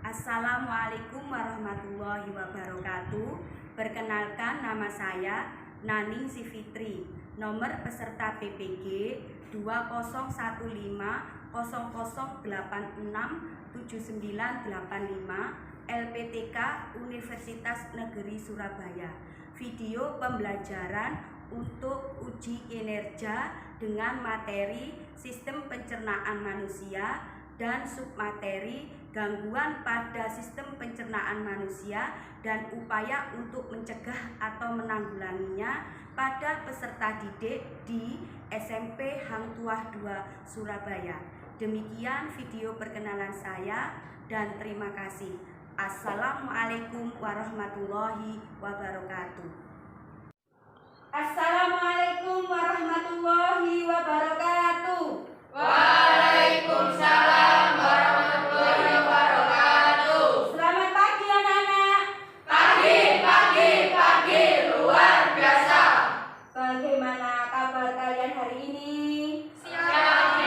Assalamualaikum warahmatullahi wabarakatuh. Perkenalkan, nama saya Naning Sifitri. Nomor peserta PPG 201500867985 LPTK Universitas Negeri Surabaya. Video pembelajaran untuk uji kinerja dengan materi sistem pencernaan manusia dan submateri gangguan pada sistem pencernaan manusia dan upaya untuk mencegah atau menanggulanginya pada peserta didik di SMP Hang Tuah 2 Surabaya. Demikian video perkenalan saya dan terima kasih. Assalamualaikum warahmatullahi wabarakatuh. Assalamualaikum warahmatullahi wabarakatuh. Waalaikumsalam warahmatullahi wabarakatuh. Selamat pagi anak-anak. Pagi, luar biasa. Bagaimana kabar kalian hari ini? Sehat.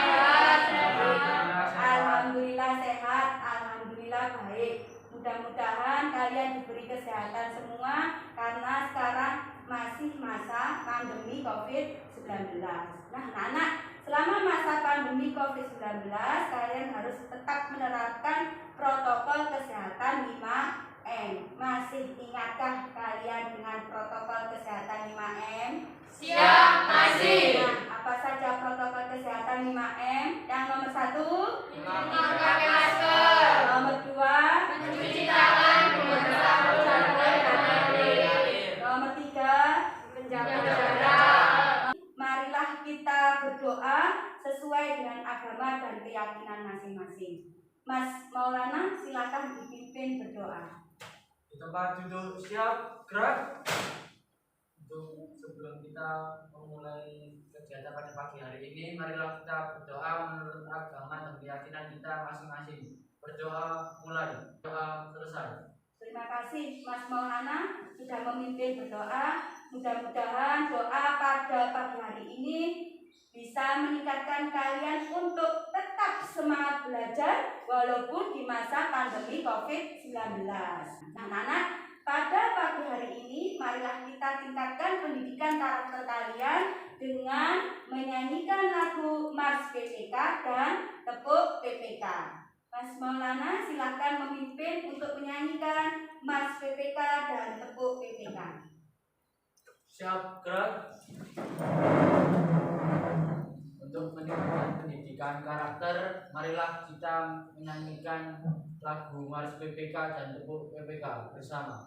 Alhamdulillah sehat, alhamdulillah baik. Mudah-mudahan kalian diberi kesehatan semua karena sekarang masih masa pandemi COVID-19. Nah, anak-anak, selama masa pandemi COVID-19, kalian harus tetap menerapkan protokol kesehatan 5M. Masih ingatkah kalian dengan protokol kesehatan 5M? Siap, masih. Nah, apa saja protokol kesehatan 5M? Yang nomor 1, Memakai masker. nomor 2, Mencuci tangan dengan sabun dan air. nomor 3, Menjaga jarak. marilah kita berdoa sesuai dengan agama dan keyakinan masing-masing. Mas Maulana, silakan dipimpin berdoa. Di tempat duduk siap, gerak. Untuk sebelum kita memulai kegiatan pada pagi hari ini, marilah kita berdoa menurut agama dan keyakinan kita masing-masing. Berdoa mulai, doa selesai. Terima kasih Mas Maulana sudah memimpin berdoa. Mudah-mudahan doa pada pagi hari ini bisa meningkatkan kalian untuk tetap semangat belajar walaupun di masa pandemi COVID-19. Nah, anak-anak, pada pagi hari ini marilah kita tingkatkan pendidikan karakter kalian dengan menyanyikan lagu Mars PPK dan Tepuk PPK. Mas Maulana silakan memimpin untuk menyanyikan Mars PPK dan Tepuk PPK. Siap, gerak. Untuk meningkatkan pendidikan karakter, marilah kita menyanyikan lagu Mars PPK dan Tepuk PPK bersama.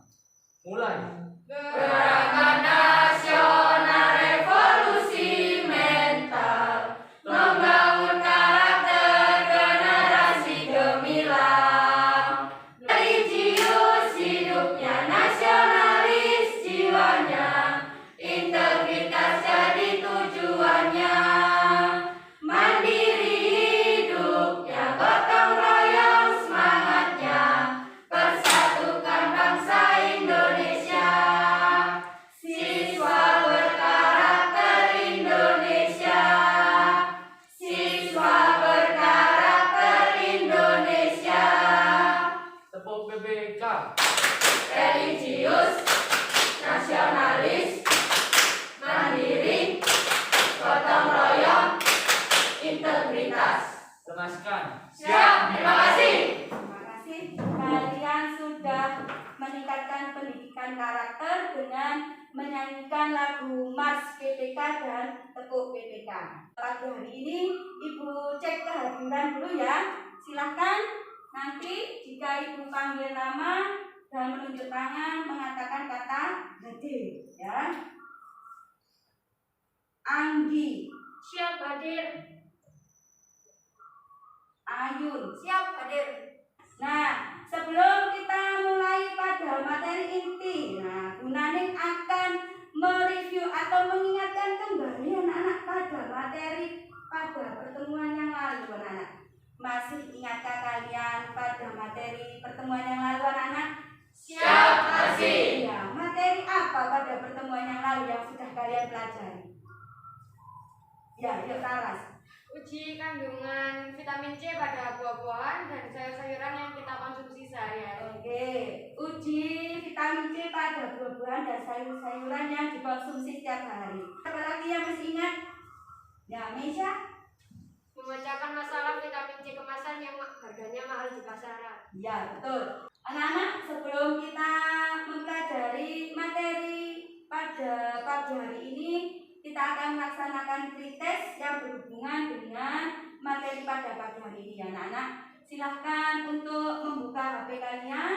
Mulai. Gerakan nasional revolusi mental, membangun karakter generasi gemilang. Religius hidupnya, nasionalis jiwanya, integritas jadi tujuannya. Mandiri hidupnya, gotong royong semangatnya, persatukan bangsa Indonesia. Siswa berkarakter Indonesia, siswa berkarakter Indonesia. Tepuk PPK. Religius, nasionalis, mandiri, gotong royong, integritas. Lemaskan. Siap, terima kasih. Terima kasih. Kalian sudah meningkatkan pendidikan karakter dengan menyanyikan lagu Mars PPK dan Tepuk PPK. Pagi hari ini Ibu cek kehadiran dulu ya. Silahkan nanti jika Ibu panggil nama dan menunjuk tangan mengatakan kata hadir ya. Anggi, Siap hadir. Ayun. Siap hadir. Nah, sebelum kita mulai pada materi inti, nah, Bu Naning akan mereview atau mengingatkan kembali anak-anak pada materi pada pertemuan yang lalu, anak-anak. Masih ingatkah kalian pada materi pertemuan yang lalu, anak-anak? Siap, masih. Ya, materi apa pada pertemuan yang lalu yang sudah kalian pelajari? Ya, yuk Laras. Uji kandungan vitamin C pada buah-buahan dan sayur-sayuran yang kita konsumsi sehari ada buah-buahan dan sayur-sayuran yang dikonsumsi setiap hari. Apalagi yang masih ingat? Ya, Meisha? Memecahkan masalah vitamin C kemasan yang harganya mahal di pasaran. Ya, betul. Anak-anak, sebelum kita mempelajari materi pada pagi hari ini, kita akan melaksanakan pretest yang berhubungan dengan materi pada pagi hari ini. Anak-anak, silahkan untuk membuka HP kalian,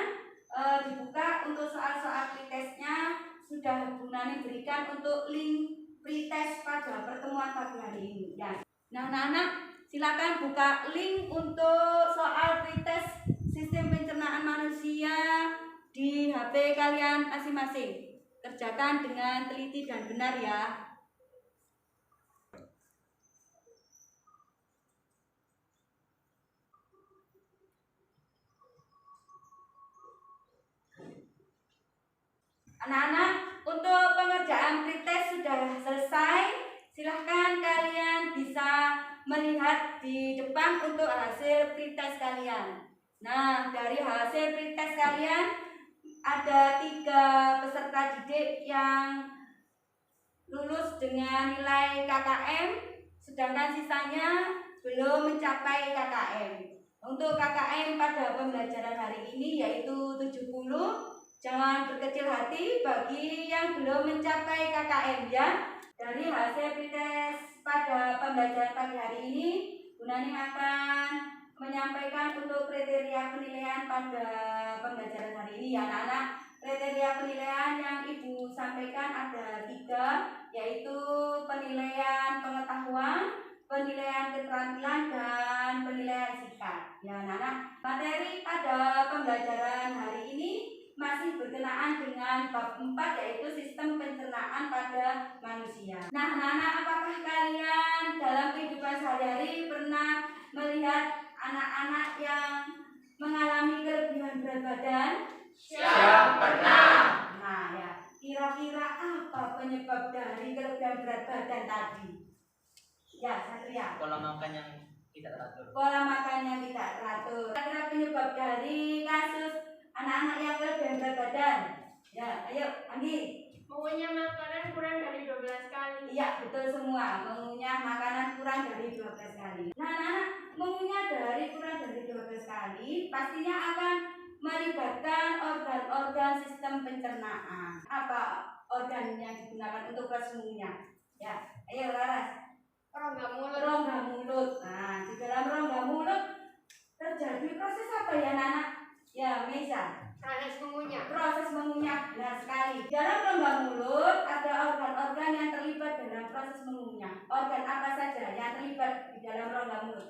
dibuka untuk soal-soal pretestnya. Sudah Bu Nani berikan untuk link pretest pada pertemuan pagi hari ini. Ya. Nah, anak-anak, silakan buka link untuk soal pretest sistem pencernaan manusia di HP kalian masing-masing. Kerjakan dengan teliti dan benar ya. Anak-anak, untuk pengerjaan pretest sudah selesai. Silahkan kalian bisa melihat di depan untuk hasil pretest kalian. Nah, dari hasil pretest kalian ada 3 peserta didik yang lulus dengan nilai KKM, sedangkan sisanya belum mencapai KKM. Untuk KKM pada pembelajaran hari ini yaitu 70. Jangan berkecil hati bagi yang belum mencapai KKM ya. Dari hasil pretest pada pembelajaran pagi hari ini, Bu Nani akan menyampaikan untuk kriteria penilaian pada pembelajaran hari ini ya anak-anak. Kriteria penilaian yang Ibu sampaikan ada 3, yaitu penilaian pengetahuan, penilaian keterampilan, dan penilaian sikap. Ya anak-anak, materi pada pembelajaran hari ini masih berkenaan dengan bab 4, yaitu sistem pencernaan pada manusia. Nah anak-anak, apakah kalian dalam kehidupan sehari-hari pernah melihat anak-anak yang mengalami kelebihan berat badan? Siap, pernah. Nah ya, kira-kira apa penyebab dari kelebihan berat badan tadi? Ya, Satria. Pola makan yang tidak teratur. Pola makan yang tidak teratur. Kira-kira penyebab dari kasus anak-anak yang kelebihan berat badan? Ya, ayo, Andi. Mengunyah makanan kurang dari 12 kali. Iya, betul semua. Mengunyah makanan kurang dari 12 kali. Nah, anak-anak, mengunyah dari kurang dari 12 kali pastinya akan melibatkan organ-organ sistem pencernaan. Apa organ yang digunakan untuk proses mengunyah? Ya, ayo Laras. Rongga mulut. Rongga mulut. Nah, di dalam rongga mulut terjadi proses apa ya, anak-anak? Ya, Meisha. Proses mengunyah. Proses mengunyah, benar sekali. Dalam rongga mulut ada organ-organ yang terlibat dalam proses mengunyah. Organ apa saja yang terlibat di dalam rongga mulut?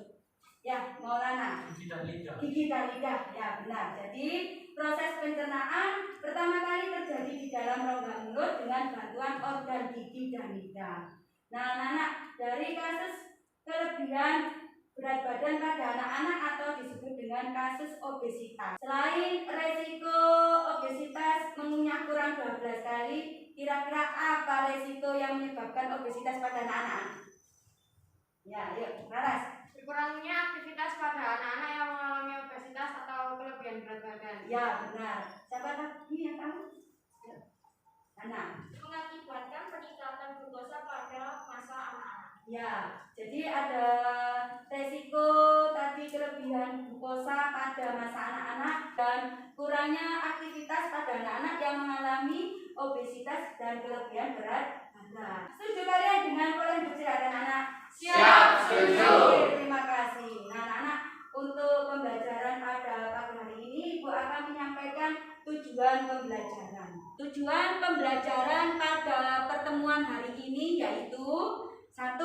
Ya, Maulana. Gigi dan lidah. Gigi dan lidah, ya benar. Jadi proses pencernaan pertama kali terjadi di dalam rongga mulut dengan bantuan organ gigi dan lidah. Nah, anak-anak, dari kasus kelebihan berat badan pada anak-anak atau disebut dengan kasus obesitas. Selain resiko obesitas mengunyah kurang 12 kali, kira-kira apa resiko yang menyebabkan obesitas pada anak-anak? Ya, yuk, Laras. Kurangnya aktivitas pada anak-anak yang mengalami obesitas atau kelebihan berat badan. Ya, benar. Siapa lagi yang tahu? Ya. Ana. Mengakibatkan peningkatan glukosa pada masa anak-anak. Ya, jadi ada resiko tadi kelebihan glukosa pada masa anak-anak dan kurangnya aktivitas pada anak-anak yang mengalami obesitas dan kelebihan berat badan. Setuju kalian dengan pola hidup sehat anak-anak? Siap, setuju. Terima kasih. Nah, anak-anak, untuk pembelajaran pada pagi hari ini Ibu akan menyampaikan tujuan pembelajaran. Tujuan pembelajaran pada pertemuan hari ini yaitu 1.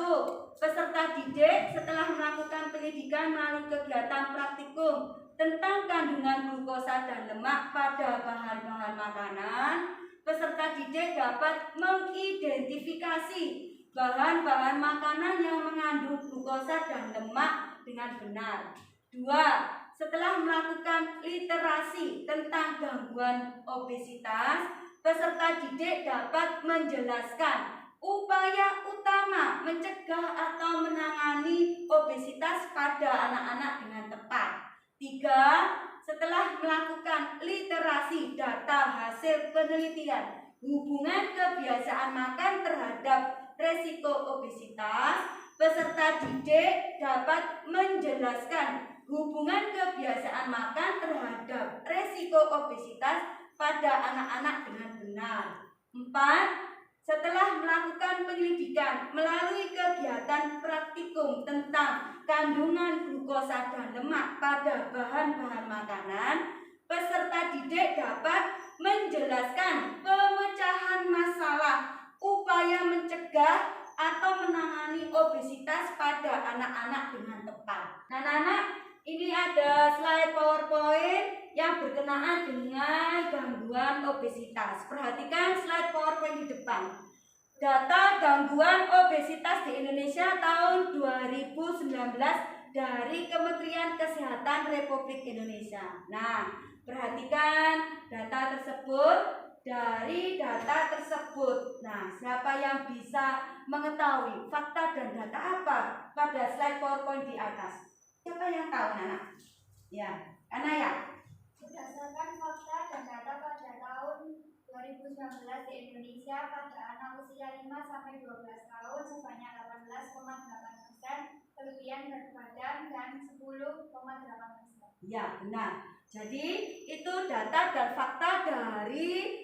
Peserta didik setelah melakukan pendidikan melalui kegiatan praktikum tentang kandungan glukosa dan lemak pada bahan-bahan makanan, peserta didik dapat mengidentifikasi bahan-bahan makanan yang mengandung glukosa dan lemak dengan benar. 2. Setelah melakukan literasi tentang gangguan obesitas, peserta didik dapat menjelaskan upaya utama mencegah atau menangani obesitas pada anak-anak dengan tepat. 3. Setelah melakukan literasi mengeksploitasi data hasil penelitian hubungan kebiasaan makan terhadap resiko obesitas, peserta didik dapat menjelaskan hubungan kebiasaan makan terhadap resiko obesitas pada anak-anak dengan benar. 4. Setelah melakukan penyelidikan melalui kegiatan praktikum tentang kandungan glukosa dan lemak pada bahan-bahan makanan, peserta didik dapat menjelaskan pemecahan masalah, upaya mencegah atau menangani obesitas pada anak-anak dengan tepat. Nah, anak-anak, ini ada slide PowerPoint yang berkenaan dengan gangguan obesitas. Perhatikan slide PowerPoint di depan. Data gangguan obesitas di Indonesia tahun 2019 dari Kementerian Kesehatan Republik Indonesia. Nah, perhatikan data tersebut. Dari data tersebut, nah, siapa yang bisa mengetahui fakta dan data apa pada slide PowerPoint di atas? Siapa yang tahu, anak? Ya, Anaya. Berdasarkan fakta dan data pada tahun 2019 di Indonesia, pada anak usia 5-12 tahun sebanyak 18,8%, kelebihan berat badan dan 10,8%. Ya, benar. Jadi itu data dan fakta dari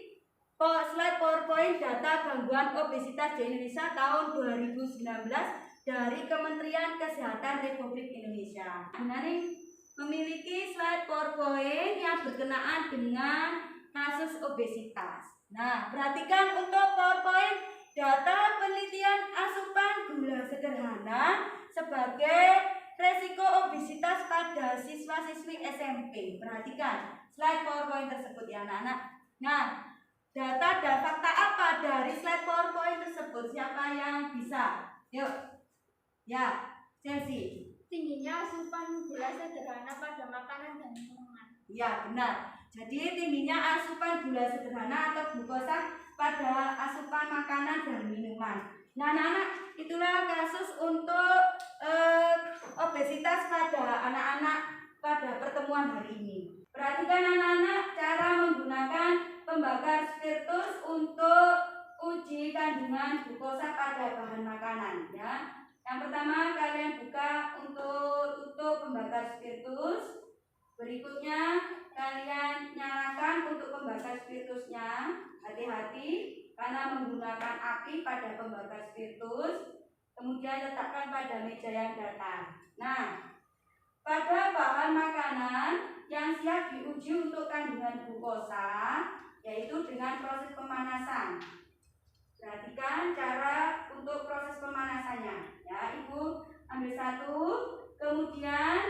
slide PowerPoint data gangguan obesitas di Indonesia tahun 2019 dari Kementerian Kesehatan Republik Indonesia. Nah, ini memiliki slide PowerPoint yang berkenaan dengan kasus obesitas. Nah, perhatikan untuk PowerPoint data penelitian asupan gula sederhana sebagai resiko obesitas pada siswa-siswi SMP. Perhatikan slide PowerPoint tersebut ya, anak-anak. Nah, data dan fakta apa dari slide PowerPoint tersebut? Siapa yang bisa? Yuk. Ya, Chelsea. Tingginya asupan gula sederhana pada makanan dan minuman. Ya, benar. Jadi tingginya asupan gula sederhana atau glukosa pada asupan makanan dan minuman. Nah, anak-anak, itulah kasus untuk obesitas pada anak-anak pada pertemuan hari ini. Perhatikan anak-anak cara menggunakan pembakar spiritus untuk uji kandungan glukosa pada bahan makanan, ya. Yang pertama, kalian buka untuk tutup pembakar spiritus. Berikutnya, kalian nyalakan untuk pembakar spiritusnya. Hati-hati karena menggunakan api pada pembakar spiritus. Kemudian letakkan pada meja yang datar. Nah, pada bahan makanan yang siap diuji untuk kandungan glukosa, yaitu dengan proses pemanasan. Perhatikan cara untuk proses pemanasannya. Ya, Ibu ambil satu. Kemudian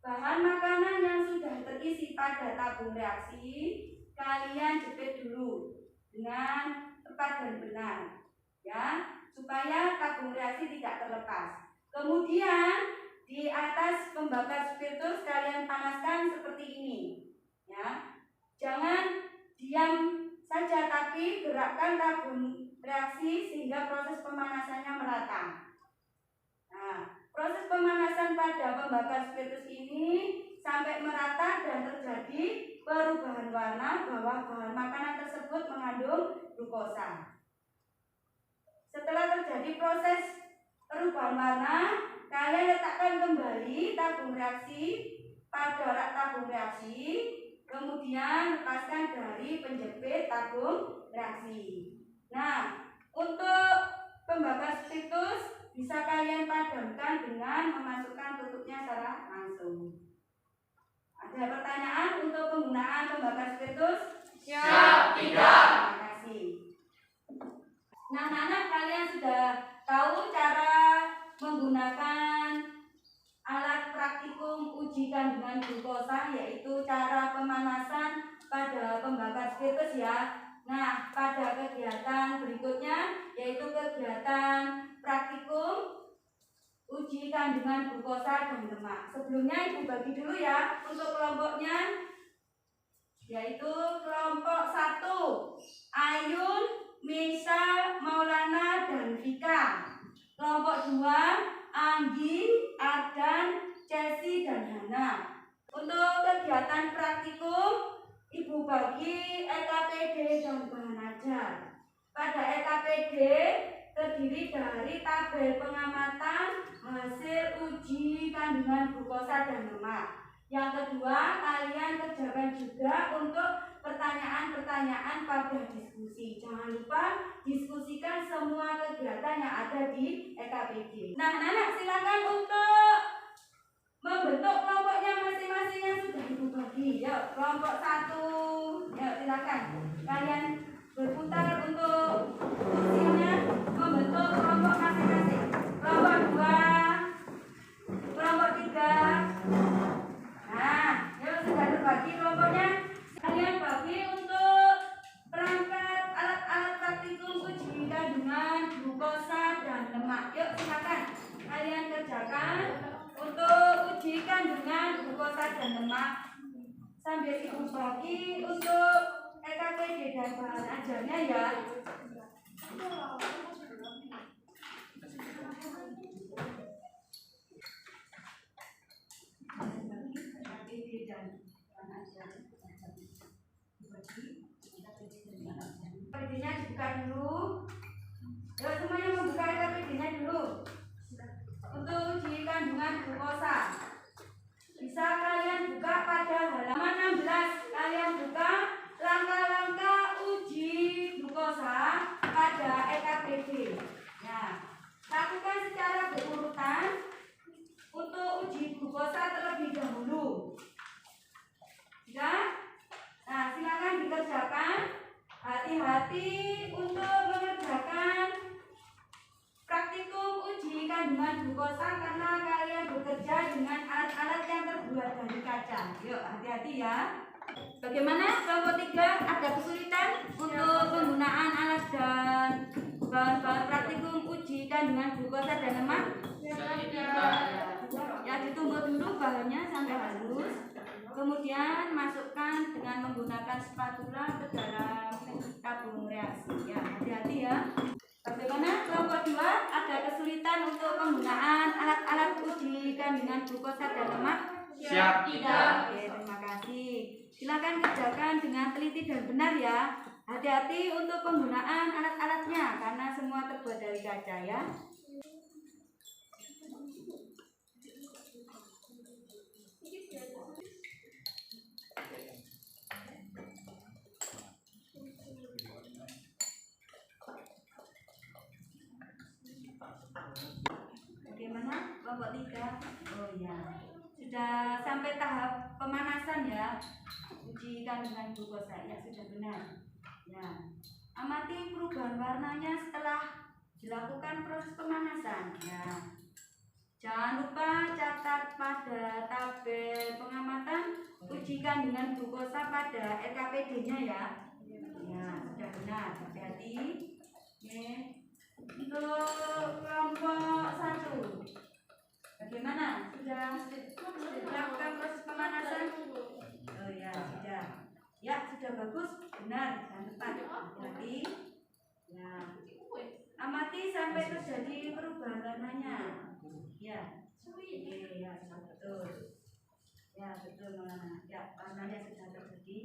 bahan makanan yang sudah terisi pada tabung reaksi, kalian jepit dulu dengan tepat dan benar, ya, supaya tabung reaksi tidak terlepas. Kemudian di atas pembakar spiritus kalian panaskan seperti ini, ya. Jangan diam saja, tapi gerakkan tabung reaksi sehingga proses pemanasannya merata. Nah, proses pemanasan pada pembakar spiritus ini sampai merata dan terjadi perubahan warna bahwa bahan makanan tersebut mengandung glukosa. Setelah terjadi proses perubahan warna, kalian letakkan kembali tabung reaksi pada rak tabung reaksi, kemudian lepaskan dari penjepit tabung reaksi. Nah, untuk pembakar spiritus bisa kalian padamkan dengan memasukkan tutupnya secara langsung. Ada pertanyaan untuk penggunaan pembakar spiritus? Siap, tidak. Terima kasih. Nah, anak-anak, kalian sudah tahu cara menggunakan alat praktikum uji kandungan glukosa, yaitu cara pemanasan pada pembakar spiritus, ya. Nah, pada kegiatan berikutnya yaitu kegiatan praktikum uji kandungan glukosa dan lemak. Sebelumnya Ibu bagi dulu ya untuk kelompoknya, yaitu kelompok 1 Ayun, Misa, Maulana, dan Vika. Kelompok 2 Anggi, Ardan, Chelsea, dan Hana. Untuk kegiatan praktikum, Ibu bagi EKPD dan bahan ajar. Pada EKPD terdiri dari tabel pengamatan hasil uji kandungan glukosa dan lemak. Yang kedua, kalian kerjakan juga untuk pertanyaan-pertanyaan pada diskusi. Jangan lupa diskusikan semua kegiatan yang ada di EKPD. Nah, anak silakan untuk membentuk kelompoknya masing-masing yang sudah ibu bagi. Yuk, kelompok 1. Yuk, silakan. Kalian berputar untuk kursinya membentuk kelompok masing-masing. Kelompok 2, kelompok 3. Nah, yuk sudah terbagi kelompoknya. Kalian bagi untuk perangkat alat-alat praktikum uji kandungan glukosa dan lemak. Yuk silakan kalian kerjakan untuk uji kandungan glukosa dan lemak. Sambil ibu bagi untuk EKPD dan bahan ajarnya ya. EKPD-nya dibuka dulu. Yuk semuanya membuka EKPD-nya dulu. Untuk uji kandungan glukosa. Bisa kalian buka pada halaman 16. Kalian buka langkah-langkah uji glukosa pada EKPD. Ya, lakukan secara berurutan untuk uji glukosa terlebih dahulu. Ya, nah silakan dikerjakan. Hati-hati untuk mengerjakan praktikum uji kandungan glukosa karena kalian bekerja dengan alat-alat yang terbuat dari kaca. Yuk, hati-hati ya. Bagaimana kelompok 3 ada kesulitan untuk penggunaan alat dan bahan-bahan praktikum uji kandungan glukosa dan lemak? Ya, ditumbuk dulu bahannya sampai halus. Kemudian masukkan dengan menggunakan spatula ke dalam tabung reaksi. Ya, hati-hati ya. Bagaimana kelompok 2 ada kesulitan untuk penggunaan alat-alat uji kandungan glukosa dan lemak? Siap, tidak. Oke, terima kasih. Silakan kerjakan dengan teliti dan benar ya. Hati-hati untuk penggunaan alat-alatnya karena semua terbuat dari kaca ya. Bagaimana kelompok 3? Oh ya, sudah sampai tahap pemanasan ya. Uji kandungan glukosa ya, sudah benar. Ya, amati perubahan warnanya setelah dilakukan proses pemanasan. Ya, jangan lupa catat pada tabel pengamatan uji kandungan glukosa pada EKPD-nya ya. Ya, sudah benar. Hati-hati. Oke. Untuk kelompok 1, bagaimana? Sudah dilakukan proses pemanasan? Oh ya, sudah. Ya, sudah bagus, benar dan tepat. Hati-hati. Ya, amati sampai terjadi perubahan warnanya. Ya, ya, betul. Ya, betul, Maulana. Ya, warnanya sudah terjadi.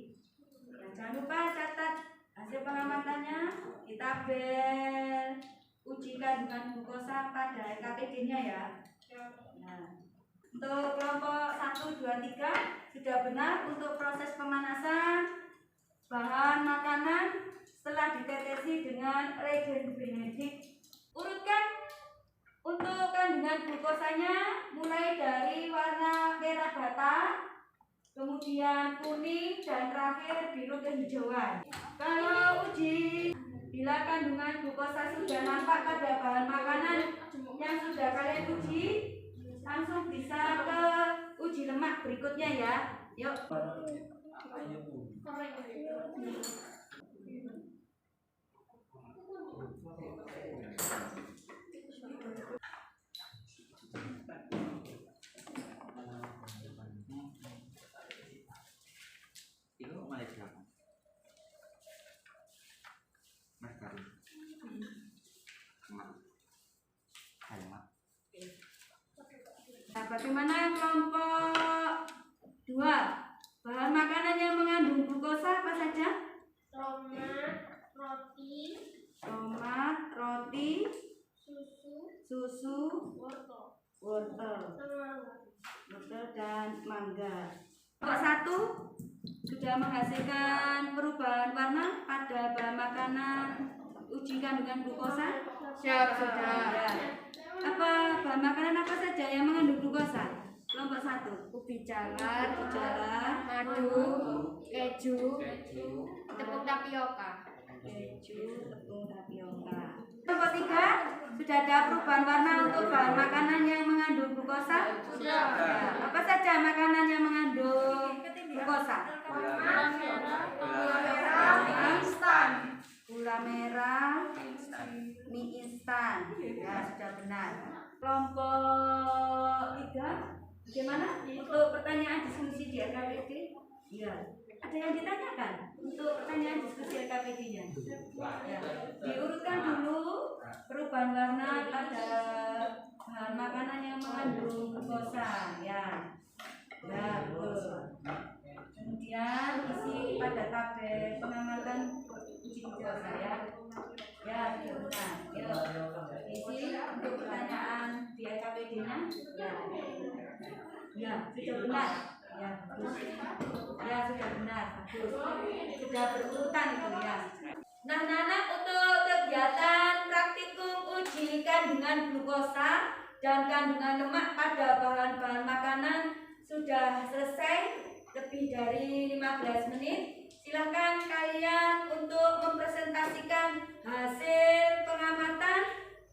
Ya, jangan lupa catat hasil pengamatannya di tabel uji kandungan glukosa pada EKPD-nya ya. Nah, untuk kelompok 1, 2, 3 sudah benar untuk proses pemanasan bahan makanan setelah ditetesi dengan reagen benedik. Urutkan untuk kandungan glukosanya mulai dari warna merah bata, kemudian kuning, dan terakhir biru kehijauan. Kalau uji bila kandungan glukosa sudah nampak pada bahan makanan yang sudah kalian uji, langsung bisa ke uji lemak berikutnya ya. Yuk. Nah, bagaimana kelompok 2? Bahan makanan yang mengandung glukosa apa sudah menghasilkan perubahan warna pada bahan makanan uji kandungan glukosa? Siap, sudah. Ya. Apa bahan makanan apa saja yang mengandung glukosa? Kelompok 1. Ubi jalar, Madu, keju, tepung tapioka. keju, tepung tapioka. Kelompok 3. Sudah ada perubahan warna untuk bahan makanan yang mengandung glukosa? Siap. Ya. Apa saja makanan yang mengandung glukosa? Gula merah, mie instan. Ya, sudah benar. Kelompok 3. Bagaimana untuk pertanyaan diskusi di LKPD? Iya. Ada yang ditanyakan untuk pertanyaan diskusi LKPD-nya? Ya. Diurutkan dulu perubahan warna pada bahan makanan yang mengandung glukosa. Ya. Ya, betul. Kemudian isi pada tabel pengamatan uji glukosa ya. Ya, sudah benar. Yuk, isi untuk pertanyaan di LKPD-nya. Ya. Ya, sudah benar. Ya, bagus. Ya, sudah benar. Bagus. Sudah berurutan itu ya. Nah, Nana, untuk kegiatan praktikum uji kandungan glukosa dan kandungan lemak pada bahan-bahan makanan sudah selesai lebih dari 15 menit. Silakan kalian untuk mempresentasikan hasil pengamatan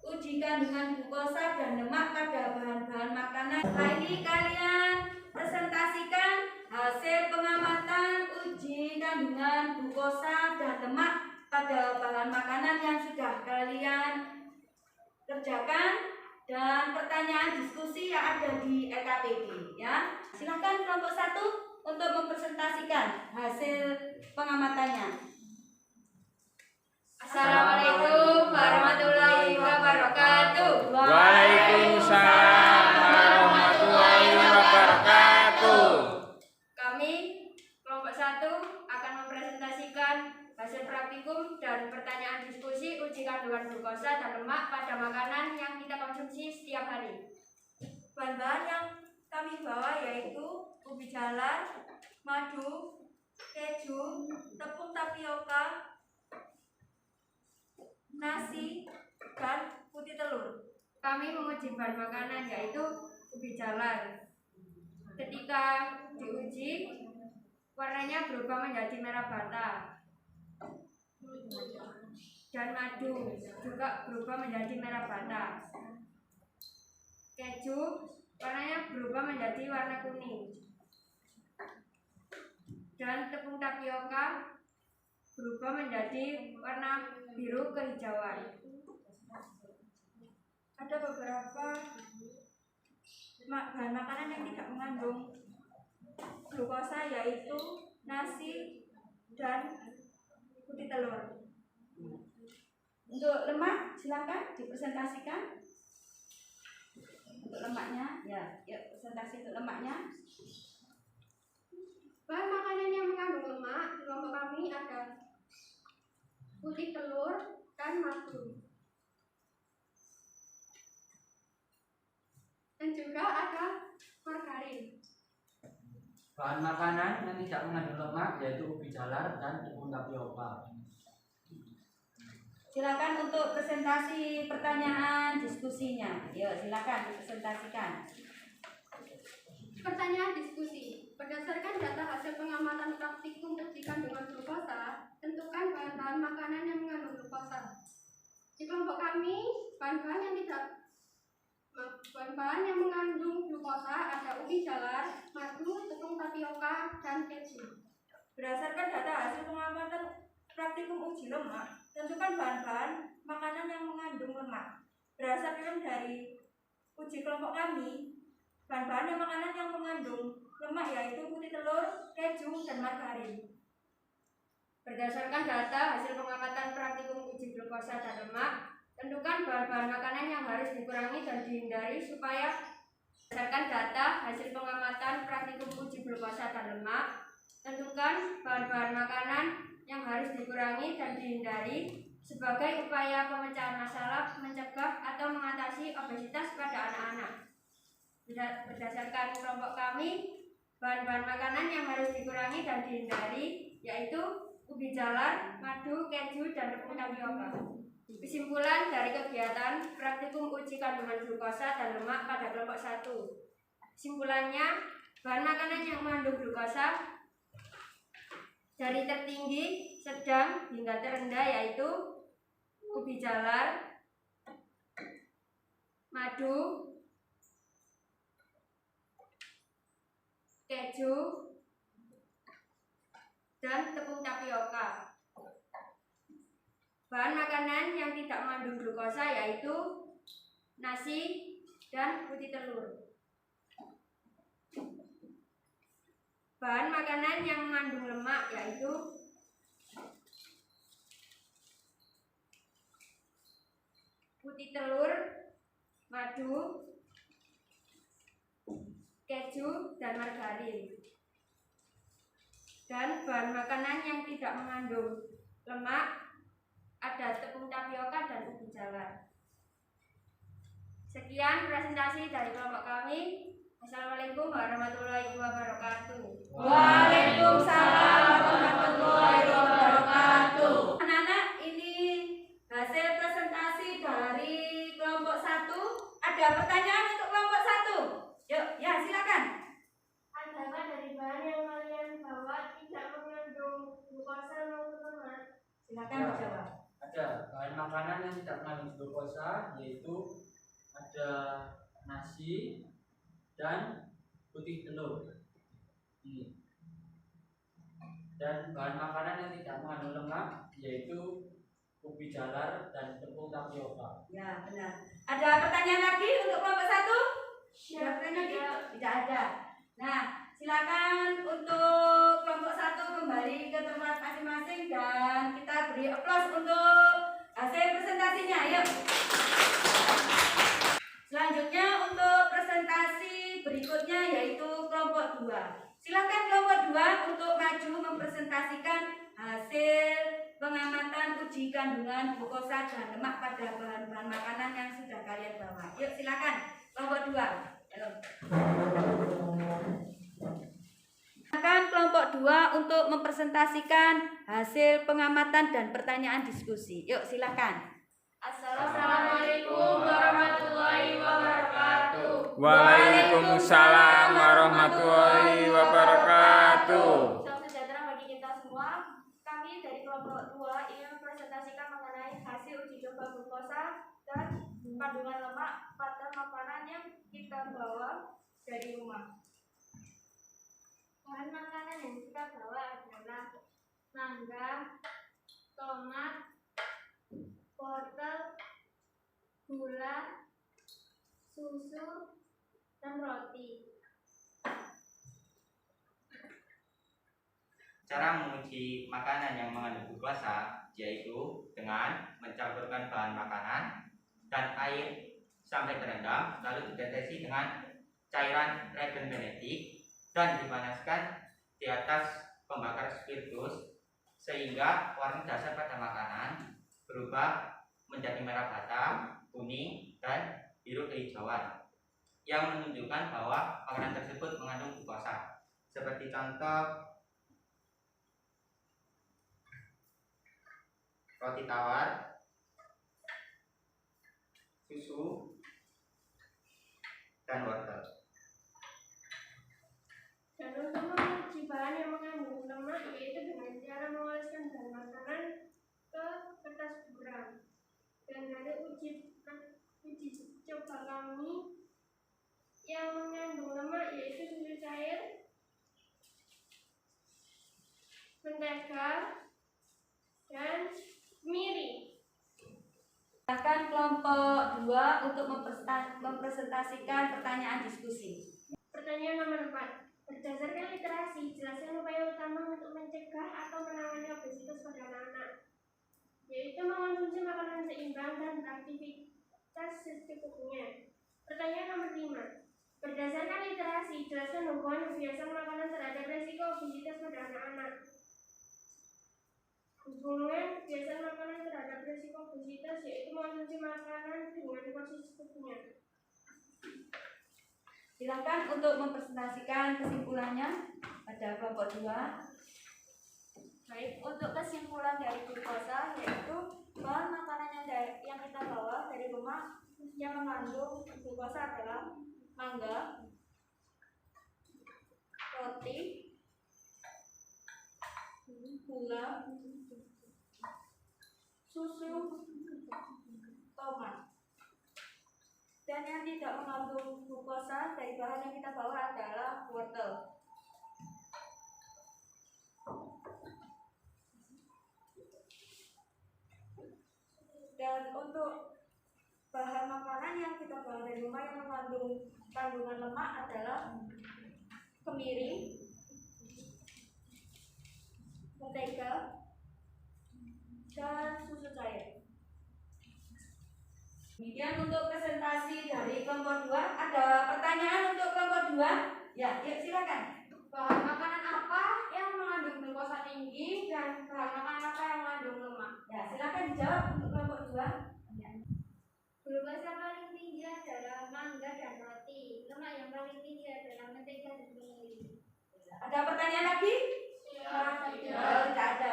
uji kandungan glukosa dan lemak pada bahan-bahan makanan. Setelah ini kalian presentasikan hasil pengamatan uji kandungan glukosa dan lemak pada bahan makanan yang sudah kalian kerjakan dan pertanyaan diskusi yang ada di LKPD ya. Silakan kelompok 1 untuk mempresentasikan hasil pengamatannya. Assalamualaikum warahmatullahi wabarakatuh. Waalaikumsalam warahmatullahi wabarakatuh. Kami kelompok 1 akan mempresentasikan hasil praktikum dan pertanyaan diskusi uji kandungan glukosa dan lemak pada makanan yang kita konsumsi setiap hari. Bahan-bahan yang kami bawa yaitu ubi jalar, madu, keju, tepung tapioka, nasi, dan putih telur. Kami menguji bahan makanan yaitu ubi jalar. Ketika diuji, warnanya berubah menjadi merah bata. Dan madu juga berubah menjadi merah bata. Keju warnanya berubah menjadi warna kuning. Dan tepung tapioka berubah menjadi warna biru kehijauan. Ada beberapa bahan makanan yang tidak mengandung glukosa yaitu nasi dan putih telur. Untuk lemak silakan dipresentasikan. Untuk lemaknya, ya, presentasi untuk lemaknya. Bahan makanan yang mengandung lemak di kelompok kami ada putih telur dan madu. Dan juga ada margarin. Bahan makanan yang tidak mengandung lemak yaitu ubi jalar dan tepung tapioka. Silakan untuk presentasi pertanyaan diskusinya. Yuk, silakan dipresentasikan. Pertanyaan diskusi. Berdasarkan data hasil pengamatan praktikum uji kandungan glukosa, tentukan bahan-bahan makanan yang mengandung glukosa. Di kelompok kami, bahan-bahan yang mengandung glukosa ada ubi jalar, madu, tepung tapioka, dan keju. Berdasarkan data hasil pengamatan praktikum uji lemak, tentukan bahan-bahan makanan yang mengandung lemak. Berdasarkan dari uji kelompok kami, bahan-bahan makanan yang mengandung lemak yaitu putih telur, keju, dan margarin. Berdasarkan data hasil pengamatan praktikum uji glukosa dan lemak, tentukan bahan-bahan makanan yang harus dikurangi dan dihindari supaya berdasarkan data hasil pengamatan praktikum uji glukosa dan lemak, tentukan bahan-bahan makanan yang harus dikurangi dan dihindari sebagai upaya pemecahan masalah, mencegah atau mengatasi obesitas pada anak-anak. Berdasarkan kelompok kami, Bahan-bahan makanan yang harus dikurangi dan dihindari yaitu ubi jalar, madu, keju, dan tepung tapioka. Kesimpulan dari kegiatan praktikum uji kandungan glukosa dan lemak pada kelompok 1. Kesimpulannya, bahan makanan yang mengandung glukosa dari tertinggi, sedang, hingga terendah yaitu ubi jalar, madu, keju, dan tepung tapioka. Bahan makanan yang tidak mengandung glukosa yaitu nasi dan putih telur. Bahan makanan yang mengandung lemak yaitu putih telur, madu, keju, dan margarin. Dan bahan makanan yang tidak mengandung lemak ada tepung tapioka dan ubi jalar. Sekian presentasi dari kelompok kami. Assalamualaikum warahmatullahi wabarakatuh. Waalaikumsalam warahmatullahi wabarakatuh. Anak-anak, ini hasil presentasi dari kelompok 1. Ada pertanyaan untuk kelompok 1? Yuk, ya silakan. Adakah dari bahan yang kalian bawa tidak mengandung glukosa maupun lemak? Silakan menjawab. Ada bahan makanan yang tidak mengandung glukosa, yaitu ada nasi dan putih telur. Ini. Dan bahan makanan yang tidak mengandung lemak, yaitu ubi jalar dan tepung tapioka. Ya, benar. Ada pertanyaan lagi untuk kelompok 1? Ada pertanyaan lagi? Tidak ada. Nah, silakan untuk kelompok 1 kembali ke tempat masing-masing dan kita beri aplaus untuk hasil presentasinya. Yuk. Selanjutnya untuk presentasi berikutnya yaitu kelompok 2. Silakan kelompok 2 untuk maju mempresentasikan hasil pengamatan uji kandungan glukosa dan lemak pada bahan-bahan makanan yang sudah kalian bawa. Yuk silakan kelompok 2. Silakan kelompok 2 untuk mempresentasikan hasil pengamatan dan pertanyaan diskusi. Yuk silakan. Assalamualaikum warahmatullahi wabarakatuh. Waalaikumsalam warahmatullahi wabarakatuh. Salam sejahtera bagi kita semua. Kami dari kelompok 2 ingin mempresentasikan mengenai hasil uji coba glukosa dan kandungan lemak pada makanan yang kita bawa dari rumah. Bahan makanan yang kita bawa adalah mangga, tomat, wortel, gula, susu, dan roti. Cara menguji makanan yang mengandung glukosa yaitu dengan mencampurkan bahan makanan dan air sampai terendam, lalu dideteksi dengan cairan reagen genetik dan dipanaskan di atas pembakar spiritus sehingga warna dasar pada makanan berubah menjadi merah bata, kuning, dan biru kehijauan yang menunjukkan bahwa makanan tersebut mengandung glukosa. Seperti contoh roti tawar, susu, dan wortel. Dan untuk menguji bahan yang mengandung lemak yaitu dengan cara mengoleskan bahan makanan ke kertas buram. Dan dari uji coba kami yang mengandung lemak yaitu susu cair, mentega, dan miri. Silakan kelompok 2 untuk mempresentasikan pertanyaan diskusi. Pertanyaan nomor 4. Berdasarkan literasi, jelaskan upaya utama untuk mencegah atau menangani obesitas pada anak-anak, yaitu mengonsumsi makanan seimbang dan beraktivitas secukupnya. Pertanyaan nomor 5. Berdasarkan literasi, jelaskan hubungan kebiasaan makanan terhadap resiko obesitas pada anak-anak. Hubungan kebiasaan makanan terhadap resiko obesitas yaitu mengonsumsi makanan dengan porsi secukupnya. Silakan untuk mempresentasikan kesimpulannya pada kelompok 2. Baik, untuk kesimpulan dari glukosa yaitu bahan makanan yang kita bawa dari rumah yang mengandung glukosa adalah mangga, roti, gula, susu, tomat. Dan yang tidak mengandung glukosa dari bahan yang kita bawa adalah wortel. Dan untuk bahan makanan yang kita bawa dari rumah yang mengandung kandungan lemak adalah kemiri, mentega, dan susu cair. Demikian untuk presentasi dari kelompok 2. Ada pertanyaan untuk kelompok 2? Ya, yuk silakan. Bahan makanan apa yang mengandung glukosa tinggi dan bahan makanan apa yang mengandung lemak? Ya, silakan dijawab untuk kelompok 2. Glukosa paling tinggi adalah mangga dan roti. Lemak yang paling tinggi adalah mentega dan kemiri. Ada pertanyaan lagi? Oh, tidak ada.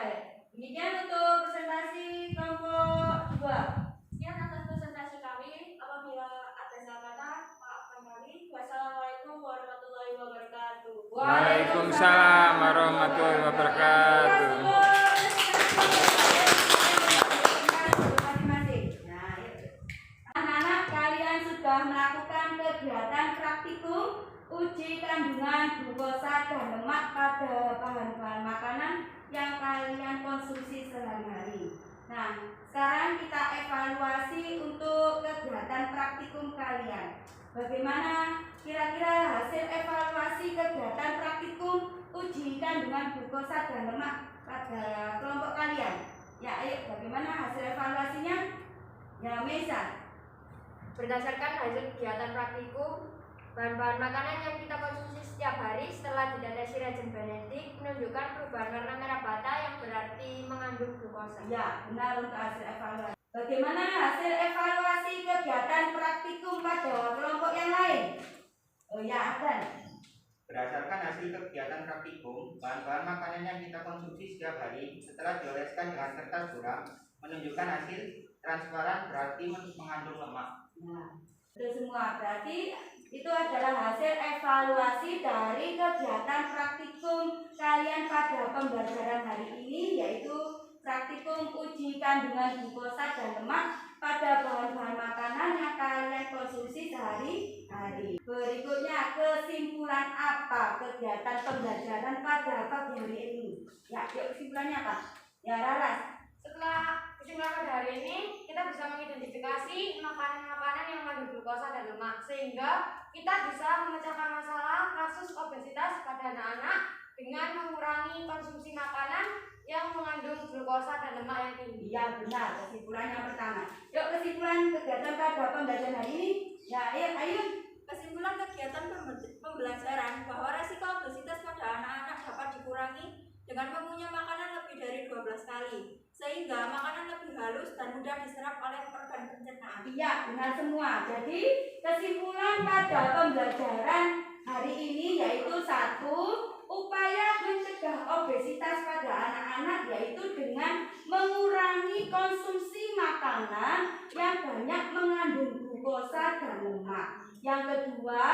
Demikian untuk presentasi kelompok 2. Sekian atas presentasi kami. Apabila ada salah kata, maafkan kami. Wassalamualaikum warahmatullahi wabarakatuh. Waalaikumsalam warahmatullahi wabarakatuh. Anak-anak, kalian sudah melakukan kegiatan praktikum uji kandungan glukosa dan lemak pada bahan-bahan makanan yang kalian konsumsi sehari-hari. Nah, sekarang kita evaluasi untuk kegiatan praktikum kalian. Bagaimana kira-kira hasil evaluasi kegiatan praktikum uji kandungan glukosa dan lemak pada kelompok kalian? Ya, ayo, bagaimana hasil evaluasinya? Ya, Mesa. Berdasarkan hasil kegiatan praktikum, bahan-bahan makanan yang kita konsumsi setiap hari setelah dideteksi reagen genetik menunjukkan perubahan warna merah bata yang berarti mengandung glukosa. Ya, benar untuk hasil evaluasi. Bagaimana hasil evaluasi kegiatan praktikum pada kelompok yang lain? Oh ya, Adan. Berdasarkan hasil kegiatan praktikum, bahan-bahan makanan yang kita konsumsi setiap hari setelah dioleskan dengan kertas buram menunjukkan hasil transparan berarti mengandung lemak. Nah, itu semua berarti itu adalah hasil evaluasi dari kegiatan praktikum kalian pada pembelajaran hari ini, yaitu praktikum uji kandungan glukosa dan lemak pada bahan-bahan makanan yang kalian konsumsi sehari-hari. Berikutnya, kesimpulan apa kegiatan pembelajaran pada pagi hari ini? Ya, kesimpulannya apa? Ya, Raras. Setelah kesimpulan pada hari ini, kita bisa mengidentifikasi makanan-makanan yang mengandung glukosa dan lemak, sehingga kita bisa memecahkan masalah kasus obesitas pada anak-anak dengan mengurangi konsumsi makanan yang mengandung glukosa dan lemak yang tinggi. Iya, benar, kesimpulan yang pertama. Yuk, kesimpulan kegiatan pada pembelajaran hari ini. Ya, ayo. Kesimpulan kegiatan pembelajaran bahwa resiko obesitas pada anak-anak dapat dikurangi dengan mengunyah makanan lebih dari 12 kali, sehingga makanan lebih halus dan mudah diserap oleh organ pencernaan. Iya, benar semua. Jadi, kesimpulan pada pembelajaran hari ini yaitu 1, upaya mencegah obesitas pada anak-anak yaitu dengan mengurangi konsumsi makanan yang banyak mengandung glukosa dan lemak. Yang kedua,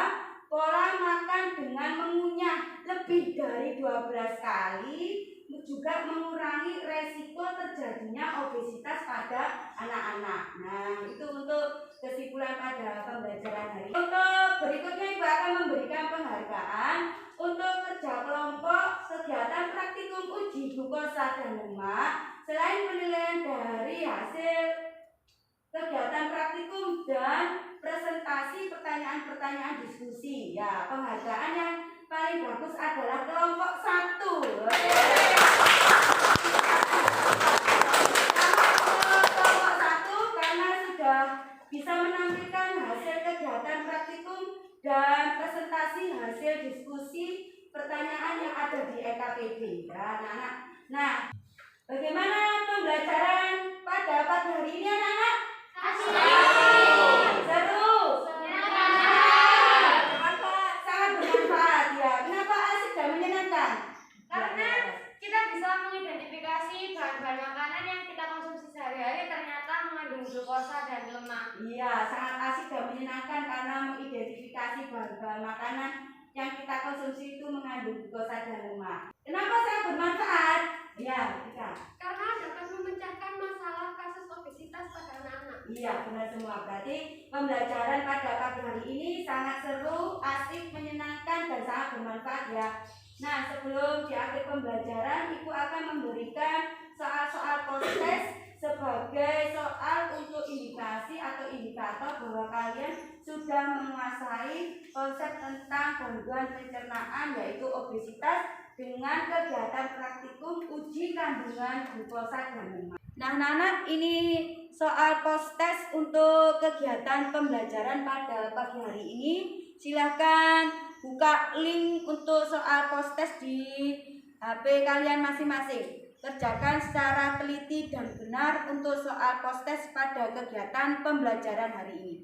pola makan dengan mengunyah lebih dari 12 kali juga mengurangi resiko terjadinya obesitas pada anak-anak. Nah, itu untuk kesimpulan pada pembelajaran hari ini. Untuk berikutnya, Ibu akan memberikan penghargaan untuk kerja kelompok kegiatan praktikum uji glukosa dan lemak. Selain penilaian dari hasil kegiatan praktikum dan presentasi pertanyaan-pertanyaan diskusi. Ya, penghargaan yang paling bagus adalah kelompok 1. Kelompok 1 karena sudah bisa menampilkan hasil kegiatan praktikum dan presentasi hasil diskusi pertanyaan yang ada di EKPD. Ya, anak-anak. Nah, bagaimana pembelajaran pada pagi hari ini, anak-anak? Seru. Ya, sangat asik dan menyenangkan karena mengidentifikasi bahan-bahan makanan yang kita konsumsi itu mengandung glukosa dan lemak. Kenapa saya bermanfaat? Ya, kita. Karena dapat memecahkan masalah kasus obesitas pada anak-anak. Iya, benar semua. Berarti pembelajaran pada pagi hari ini sangat seru, asik, menyenangkan, dan sangat bermanfaat ya. Nah, sebelum di akhir pembelajaran, Ibu akan memberikan soal-soal proses sebagai soal untuk indikasi atau indikator bahwa kalian sudah menguasai konsep tentang gangguan pencernaan yaitu obesitas dengan kegiatan praktikum uji kandungan glukosa dan lemak. Nah, anak-anak, ini soal post-test untuk kegiatan pembelajaran pada pagi hari ini. Silahkan buka link untuk soal post-test di HP kalian masing-masing. Kerjakan secara teliti dan benar untuk soal post-test pada kegiatan pembelajaran hari ini.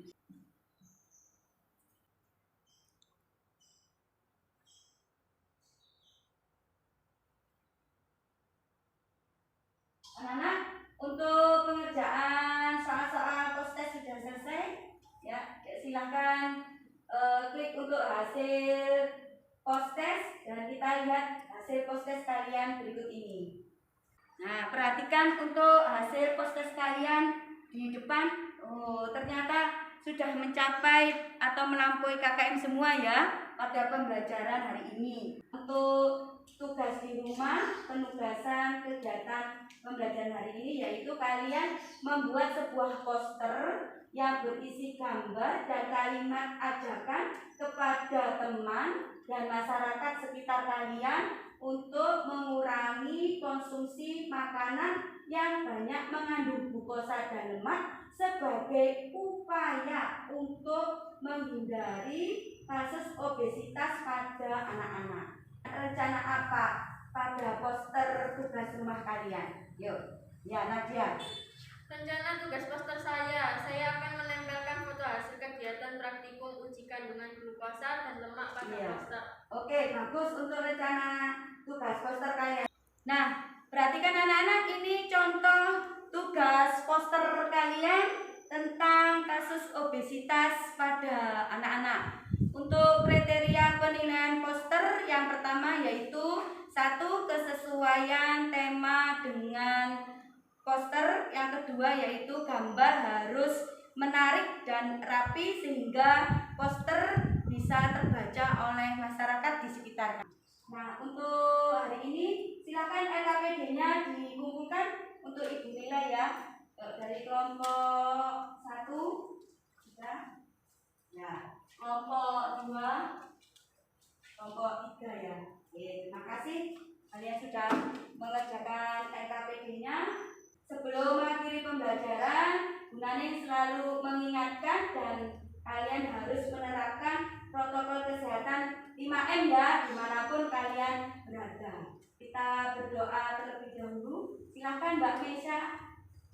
Anak-anak, untuk pengerjaan soal-soal post-test sudah selesai. Ya, silahkan klik untuk hasil post-test dan kita lihat hasil post-test kalian berikut ini. Nah, perhatikan untuk hasil post-test kalian di depan. Oh, ternyata sudah mencapai atau melampaui KKM semua ya pada pembelajaran hari ini. Untuk tugas di rumah, penugasan kegiatan pembelajaran hari ini yaitu kalian membuat sebuah poster yang berisi gambar dan kalimat ajakan kepada teman dan masyarakat sekitar kalian untuk mengurangi konsumsi makanan yang banyak mengandung glukosa dan lemak sebagai upaya untuk menghindari kasus obesitas pada anak-anak. Rencana apa pada poster tugas rumah kalian? Yuk, ya Nadia. Rencana tugas poster saya akan menempelkan foto hasil kegiatan praktikum uji kandungan glukosa dan lemak pada poster. Oke, bagus untuk rencana tugas poster kalian. Nah, perhatikan anak-anak, ini contoh tugas poster kalian tentang kasus obesitas pada anak-anak. Untuk kriteria penilaian poster yang pertama yaitu 1. Kesesuaian tema dengan poster. Yang kedua yaitu gambar harus menarik dan rapi sehingga poster bisa terbaca oleh masyarakat di sekitar. Nah, untuk hari ini silakan LKPD-nya dikumpulkan untuk Ibu Mila ya. Dari kelompok 1 sudah. Ya, kelompok 2, kelompok 3 ya. Oke, terima kasih kalian sudah mengerjakan LKPD-nya. Sebelum mengakhiri pembelajaran, Bu Naning selalu mengingatkan dan kalian harus menerapkan protokol kesehatan 5M ya, dimanapun kalian berada. Kita berdoa terlebih dahulu. Silakan Mbak Mesya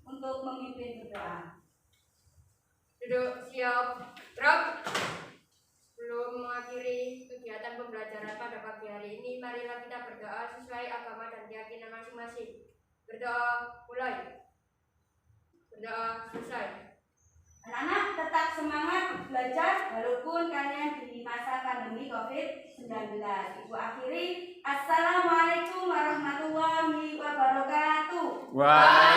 untuk memimpin berdoa. Duduk siap, gerak. Sebelum mengakhiri kegiatan pembelajaran pada pagi hari ini, marilah kita berdoa sesuai agama dan keyakinan masing-masing. Berdoa mulai. Berdoa selesai. Anak-anak tetap semangat belajar walaupun kalian di masa pandemi COVID-19. Ibu akhiri, Assalamualaikum warahmatullahi wabarakatuh. Waalaikumsalam.